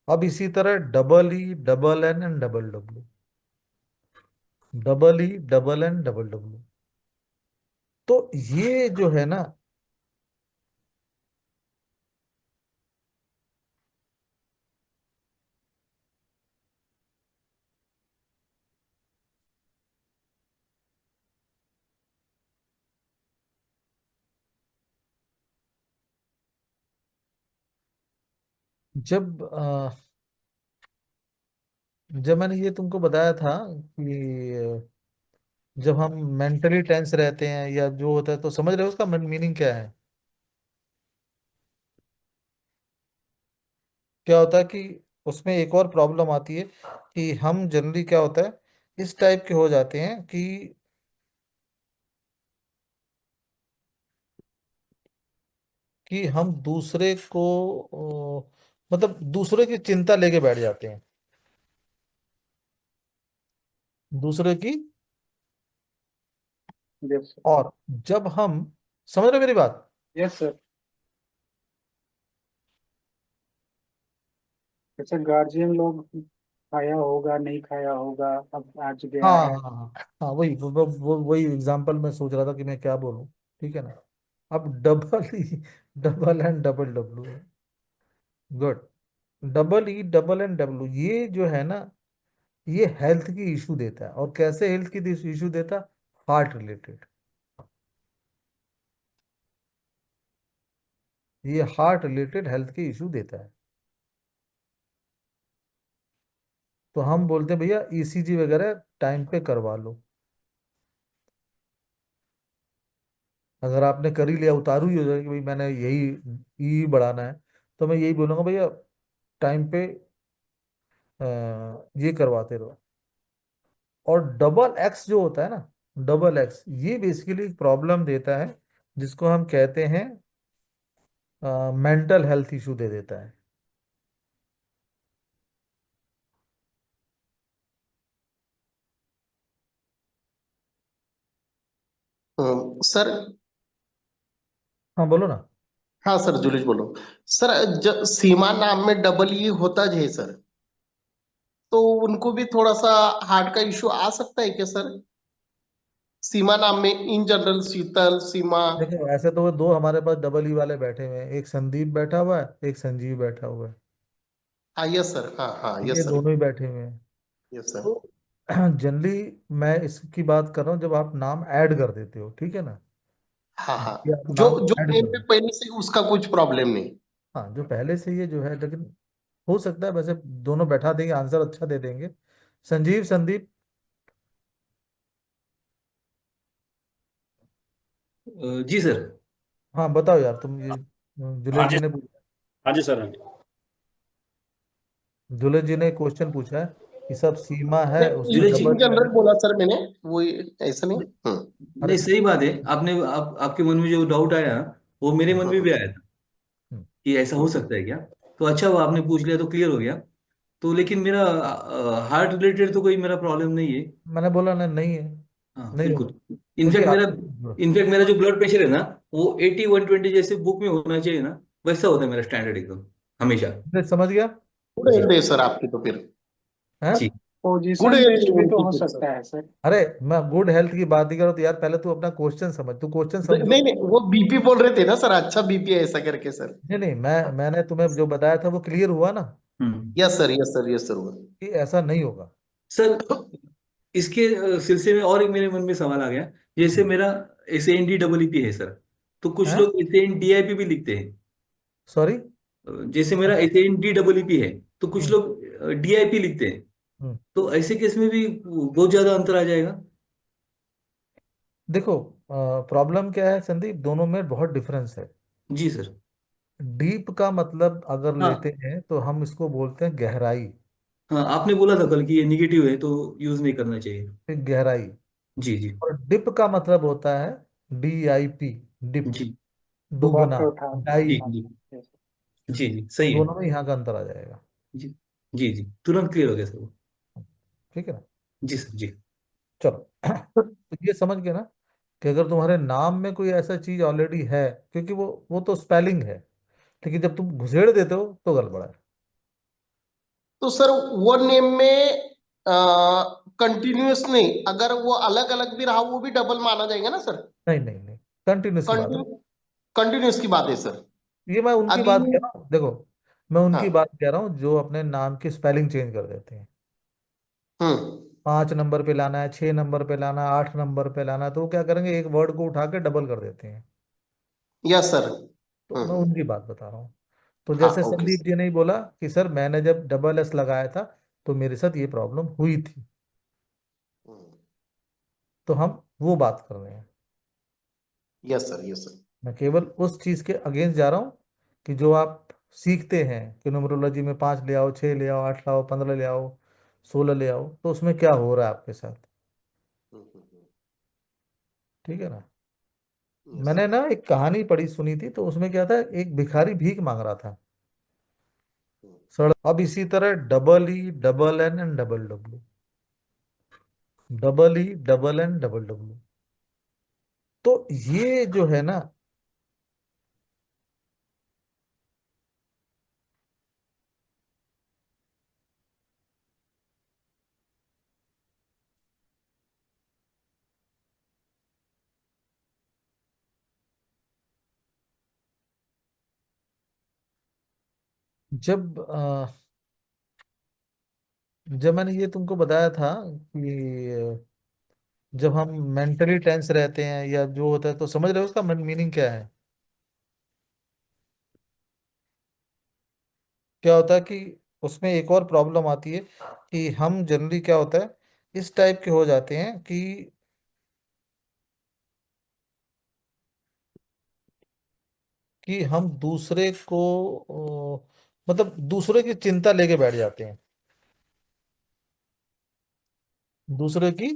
अब इसी तरह double E, double N and double W, double E, double N, double W. तो ये जो है ना, जब जब मैंने ये तुमको बताया था कि जब हम मेंटली टेंस रहते हैं या जो होता है, तो समझ रहे हो उसका मीनिंग क्या है? क्या होता है कि उसमें एक और प्रॉब्लम आती है कि हम जनरली क्या होता है, इस टाइप के हो जाते हैं कि हम दूसरे को मतलब दूसरे की चिंता लेके बैठ जाते हैं, दूसरे की। Yes sir. और जब हम, समझ रहे हो मेरी बात? Yes sir. जैसे गार्जियन लोग खाया होगा नहीं खाया होगा, अब आज गया हाँ है। हाँ हाँ हाँ, वही एग्जांपल मैं सोच रहा था कि मैं क्या बोलूं। ठीक है ना? अब double E, double and double W, good. Double E, double and W, ये जो है ना, ये हेल्थ की इशू देता है। और कैसे हेल्थ की इशू देता? Heart related. ये हार्ट रिलेटेड हेल्थ की इशू देता है। तो हम बोलते हैं भैया ईसीजी वगैरह टाइम पे करवा लो। अगर आपने कर ही लिया, उतारू ही हो जाएगा कि भाई मैंने यही बढ़ाना है, तो मैं यही बोलूंगा भैया टाइम पे ये करवाते रहो। और डबल एक्स जो होता है ना, डबल एक्स, ये बेसिकली एक प्रॉब्लम देता है जिसको हम कहते हैं मेंटल हेल्थ इशू दे देता है। सर। हाँ बोलो ना। हाँ सर, जुलिश बोलो। सर, सीमा नाम में डबल ई होता जो है सर, तो उनको भी थोड़ा सा हार्ट का इशू आ सकता है क्या सर? सीमा नाम में इन जनरल शीतल सीमा। देखो ऐसे तो वो दो हमारे पास डबल ई वाले बैठे हुए हैं, एक संदीप बैठा हुआ है, एक संजीव बैठा हुआ है। हाँ यस सर, हाँ हाँ ये यस सर। दोनों ही बैठे हुए हैं। Yes sir. तो जनरली मैं इसकी बात कर रहा हूँ जब आप नाम ऐड कर देते हो, ठीक है ना? हाँ हाँ। ये आप जो नाम जो ऐड नेम कर पे दो। पहले से उसका कुछ प्रॉब्लम नहीं। हाँ, जो पहले से ये जो है, लेकिन हो सकता है वैसे दोनों बैठा देंगे, आंसर अच्छा दे देंगे। संजीव, संदीप। जी सर। हाँ बताओ यार, तुम ये हाँ जुलेश जी। जी ने हाँ जी सर, हाँ जी। जुलेश जी ने क्वेश्चन पूछा है कि सब सीमा है नहीं, उसमें जुलेश जी, इन डबल ई जनरल है। बोला सर मैंने। वो ऐसा नहीं। नहीं अरे सही बात है। आपके मन में जो डाउट आया, वो मेरे मन में हम्म। भी आया था हम्म, कि ऐसा हो सकता है क्या। तो अच्छा हुआ आपने पूछ लिया, तो क्लियर हो गया। तो लेकिन मेरा हार्ट रिलेटेड तो कोई मेरा प्रॉब्लम नहीं है। मैंने बोला ना, नहीं है, हाँ नहीं होगा। बिल्कुल। क्योंकि इनफैक्ट मेरा आप, इनफैक्ट मेरा जो ब्लड प्रेशर है ना, वो 80/120 जैसे बुक में होना चाहिए ना, वैसा होता है मेरा स्टैंडर्ड एकदम, हमेशा। समझ गया? गुड जी। हेल्थ है सर आपकी तो फिर। है? जी। गुड पोजीशन हेल्थ बेस्ड है भी तो उनकी हो फिर सर। सकता है सर। अरे मैं गुड हेल्थ की बात ही करो तो यार पहले तू अपना क्वेश्चन समझ, तू क्वेश्चन समझो। नहीं नहीं, वो बीपी बोल रहे थे ना सर, अच्छा बीपी है ऐसा करके सर। नहीं नहीं, मैंने तुम्हें जो बताया था वो क्लियर हुआ ना, hmm. Yes sir, yes sir, yes sir. कि ऐसा नहीं होगा। सर, इसके सिलसिले में और एक मेरे मन में सवाल आ गया। जैसे मेरा SANDEEP है सर, तो कुछ है? लोग SANDIP भी लिखते हैं। सॉरी? जैसे मेरा SANDEEP है, तो कुछ हम्म लोग DIP लिखते हैं। हम्म। तो ऐसे केस में भी बहुत ज्यादा अंतर आ जाएगा। देखो प्रॉब्लम क्या है संदीप, दोनों में बहुत डिफरेंस है। जी सर। डीप का मतलब अगर लेते हाँ हैं तो हम इसको बोलते हैं गहराई। हाँ, आपने बोला था कल कि ये निगेटिव है तो यूज नहीं करना चाहिए। फिर गहराई। जी जी। और डिप का मतलब होता है DIP, डिप, जी डुबा डूबना, के उठाना। जी। डाइव। जी Yes. जी। जी तो सही है। दोनों में यहाँ का अंतर आ जाएगा। जी जी। जी तुरंत क्लियर हो गया सर वो। ठीक है ना? जी सर जी। चलो तो ये समझ गए ना कि अगर तुम्हारे नाम में कोई ऐसा चीज ऑलरेडी है, क्योंकि वो तो स्पेलिंग है, लेकिन जब तुम घुसेड़ देते हो तो गड़बड़ है। तो सर वो नेम में कंटिन्यूअस नहीं, अगर वो अलग अलग भी रहा वो भी डबल माना जाएगा ना सर? नहीं नहीं नहीं, कंटिन्यूस की बात है। कंटिन्यूस की बात है सर। ये मैं उनकी अभी बात कह रहा हूँ, देखो मैं उनकी हाँ। बात कह रहा हूँ जो अपने नाम की स्पेलिंग चेंज कर देते हैं। हम्म। 5 नंबर पे लाना है, 6 नंबर पे लाना है, 8 नंबर पे लाना है, तो वो क्या करेंगे, एक वर्ड को उठा के डबल कर देते हैं। Yes sir. तो मैं उनकी बात बता रहा हूँ। तो हाँ जैसे ओके संदीप सर। जी ने ही बोला कि सर मैंने जब डबल एस लगाया था तो मेरे साथ ये प्रॉब्लम हुई थी, तो हम वो बात कर रहे हैं। Yes sir, yes sir. मैं केवल उस चीज के अगेंस्ट जा रहा हूँ कि जो आप सीखते हैं कि न्यूमरोलॉजी में 5 ले आओ, 6 ले आओ, 8 लाओ, 15 ले आओ, 16 ले आओ, तो उसमें क्या हो रहा है आपके साथ। ठीक है ना। यस मैंने सर। ना एक कहानी पढ़ी सुनी थी, तो उसमें क्या था, एक भिखारी भीख मांग रहा था सड़क। अब इसी तरह double E double N and double W, double E double N double W, तो ये जो है ना, जब जब मैंने ये तुमको बताया था कि जब हम मेंटली टेंस रहते हैं या जो होता है, तो समझ रहे हो उसका मीनिंग क्या है। क्या होता है कि उसमें एक और प्रॉब्लम आती है कि हम जनरली क्या होता है, इस टाइप के हो जाते हैं कि हम दूसरे को मतलब दूसरे की चिंता लेके बैठ जाते हैं, दूसरे की।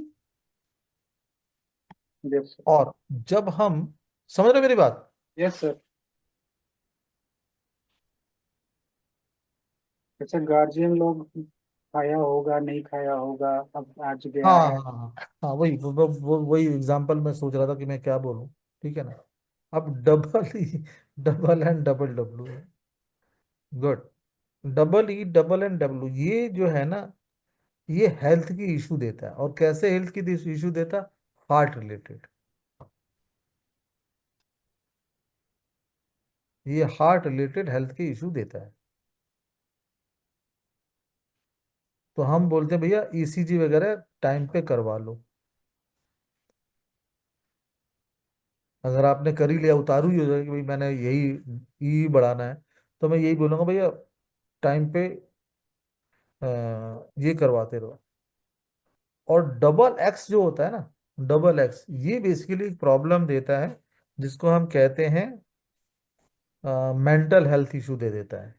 Yes sir. और जब हम, समझ रहे हो मेरी बात। Yes sir. जैसे गार्जियन लोग खाया होगा नहीं खाया होगा, अब आज गया हाँ है। हाँ हाँ हाँ, वही एग्जांपल मैं सोच रहा था कि मैं क्या बोलूं। ठीक है ना। अब double E double and double W, good. Double E double and W, ये जो है ना, ये हेल्थ की इशू देता है। और कैसे हेल्थ की इशू देता है, हार्ट रिलेटेड। ये हार्ट रिलेटेड हेल्थ की इशू देता है। तो हम बोलते हैं भैया ईसीजी वगैरह टाइम पे करवा लो। अगर आपने कर ही लिया, उतारू ही हो जाएगा कि भाई मैंने यही ई बढ़ाना है, तो मैं यही बोलूंगा भैया टाइम पे अ, ये करवाते रहो। और डबल एक्स जो होता है ना, डबल एक्स ये बेसिकली एक प्रॉब्लम देता है, जिसको हम कहते हैं मेंटल हेल्थ इशू दे देता है।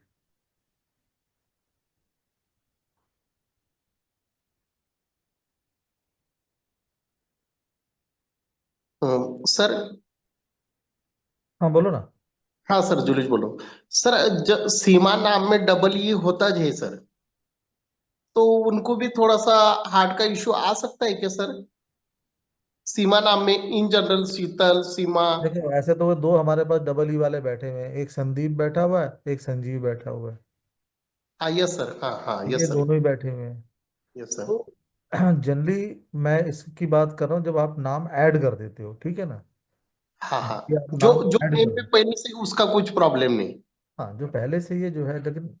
सर। हाँ बोलो ना। हाँ सर, जुलिश बोलो। सर सीमा नाम में डबल ई होता है सर, तो उनको भी थोड़ा सा हार्ट का इशू आ सकता है क्या सर? सीमा नाम में इन जनरल, शीतल, सीमा। देखो ऐसे तो वो दो हमारे पास डबल ई वाले बैठे हुए हैं, एक संदीप बैठा हुआ है, एक संजीव बैठा हुआ है। हाँ यस सर, हाँ हाँ ये यस सर। दोनों ही बैठे हुए हैं। Yes sir. तो जनरली मैं इसकी बात कर रहा हूँ जब आप नाम ऐड कर देते हो, ठीक है ना। हाँ हाँ। ये आप जो नाम जो ऐड नेम कर पे दो। पहले से उसका कुछ प्रॉब्लम नहीं। हाँ जो पहले से ये जो है, लेकिन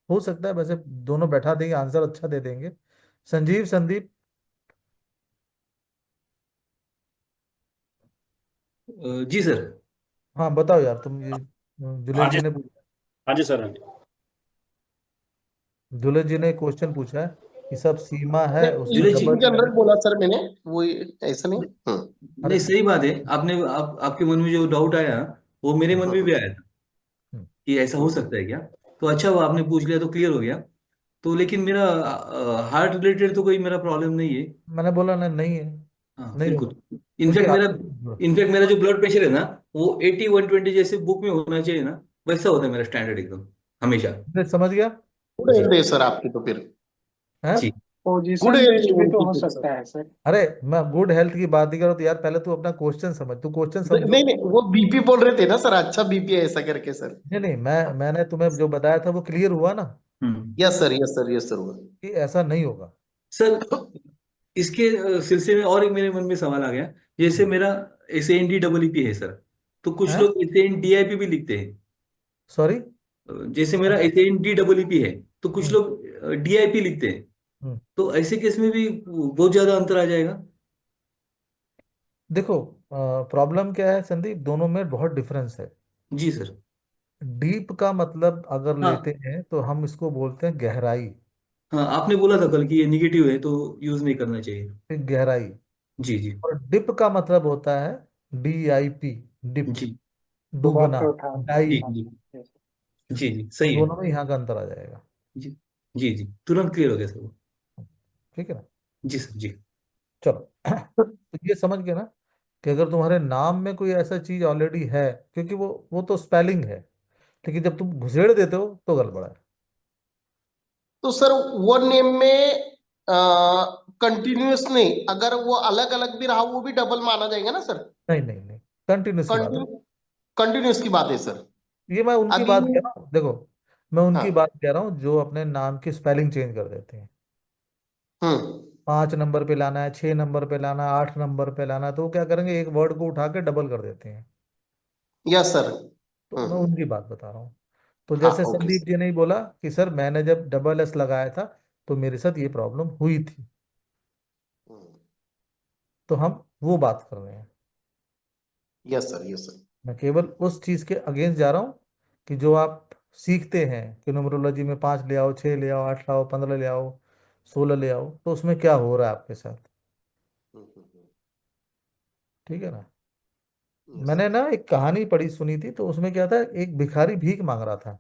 हो सकता है वैसे दोनों बैठा देंगे, आंसर अच्छा दे देंगे। संजीव, संदीप। जी सर। हाँ बताओ यार तुम, ये हाँ जुलेश जी। जी ने पूछा, हाँ जी सर, हाँ जी। जुलेश जी ने क्वेश्चन पूछा है कि सब सीमा है उसमें नहीं, जुलेश जी, इन डबल जनरल बोला सर मैंने, वो ऐसा नहीं। अरे नहीं सही बात है। आपके मन में जो डाउट आया वो मेरे मन में भी हम्म आया था हम्म, कि ऐसा हो सकता है क्या। तो अच्छा वो आपने पूछ लिया तो क्लियर हो गया। तो लेकिन मेरा हार्ट रिलेटेड तो कोई मेरा प्रॉब्लम नहीं है। मैंने बोला ना, नहीं है, हाँ नहीं होगा, बिल्कुल। क्योंकि इनफैक्ट मेरा आप, इनफैक्ट मेरा जो ब्लड प्रेशर है ना, वो 80/120 जैसे बुक में होना चाहिए ना, वैसा होता है मेरा स्टैंडर्ड एकदम हमेशा। समझ गया गुड जी। हेल्थ है सर आपकी तो फिर। है। जी। गुड पोजीशन हेल्थ बेस्ड है भी तो उनकी हो फिर सर। सकता है सर। अरे मैं गुड हेल्थ की बात नहीं कर रहा, तो यार पहले तू अपना क्वेश्चन समझ, तू क्वेश्चन समझो। नहीं नहीं, वो बीपी बोल रहे थे ना सर, अच्छा बीपी है ऐसा करके सर। नहीं नहीं, मैंने तुम्हें जो बताया था वो क्लियर हुआ ना। Yes sir, yes sir, yes sir. कि ऐसा नहीं होगा। सर इसके सिलसिले में और एक मेरे मन में सवाल आ गया। जैसे मेरा SANDEEP है सर, तो कुछ हैं? लोग SANDIP भी लिखते हैं। सॉरी। जैसे मेरा SANDEEP है, तो कुछ हम्म लोग DIP लिखते हैं। हम्म। तो ऐसे केस में भी बहुत ज्यादा अंतर आ जाएगा। देखो, प्रॉब्लम क्या है संदीप, दोनों में बहुत डिफरेंस है। जी सर। डीप का मतलब अगर लेते हाँ हैं तो हम इसको बोलते हैं गहराई। हाँ, आपने बोला था कल कि ये निगेटिव है तो यूज नहीं करना चाहिए। फिर गहराई। जी जी। और डिप का मतलब होता है DIP, डिप, जी डुबा डूबना, के उठा। डाई। जी हाँ, जी। yes। जी जी तो सही है। दोनों में यहाँ का अंतर आ जाएगा। जी जी जी, तुरंत क्लियर हो गया सर वो। ठीक है ना। जी सर जी। चलो तो ये समझ गए ना कि अगर तुम्हारे नाम में कोई ऐसा चीज ऑलरेडी है, क्योंकि वो तो स्पेलिंग है, लेकिन जब तुम घुसेड़ देते हो तो गड़बड़ है। तो सर वो नेम में कंटिन्यूअस नहीं, अगर वो अलग अलग भी रहा वो भी डबल माना जाएगा ना सर? नहीं नहीं नहीं, कंटिन्यूस की बात है। कंटिन्यू कंटिन्यूस की बात है सर। ये मैं उनकी अभी बात कह रहा हूँ, देखो, मैं उनकी हाँ। बात कह रहा हूँ जो अपने नाम की स्पेलिंग चेंज कर देते हैं। हम्म। 5 नंबर पे लाना है, 6 नंबर पे लाना है, 8 नंबर पे लाना है, तो वो क्या करेंगे, एक वर्ड को उठा के डबल कर देते हैं। Yes sir. तो मैं उनकी बात बता रहा हूँ। तो हाँ, जैसे ओके संदीप सर। जी ने ही बोला कि सर मैंने जब डबल S लगाया था तो मेरे साथ ये प्रॉब्लम हुई थी। तो हम वो बात कर रहे हैं। Yes sir, yes sir. मैं केवल उस चीज के अगेंस्ट जा रहा हूँ कि जो आप सीखते हैं कि न्यूमरोलॉजी में 5 ले आओ, 6 ले आओ, 8 लाओ, 15 ले आओ, 16 ले आओ, तो उसमें क्या हो रहा है आपके साथ। ठीक है ना। यस मैंने सर। ना एक कहानी पढ़ी सुनी थी, तो उसमें क्या था, एक भिखारी भीख मांग रहा था।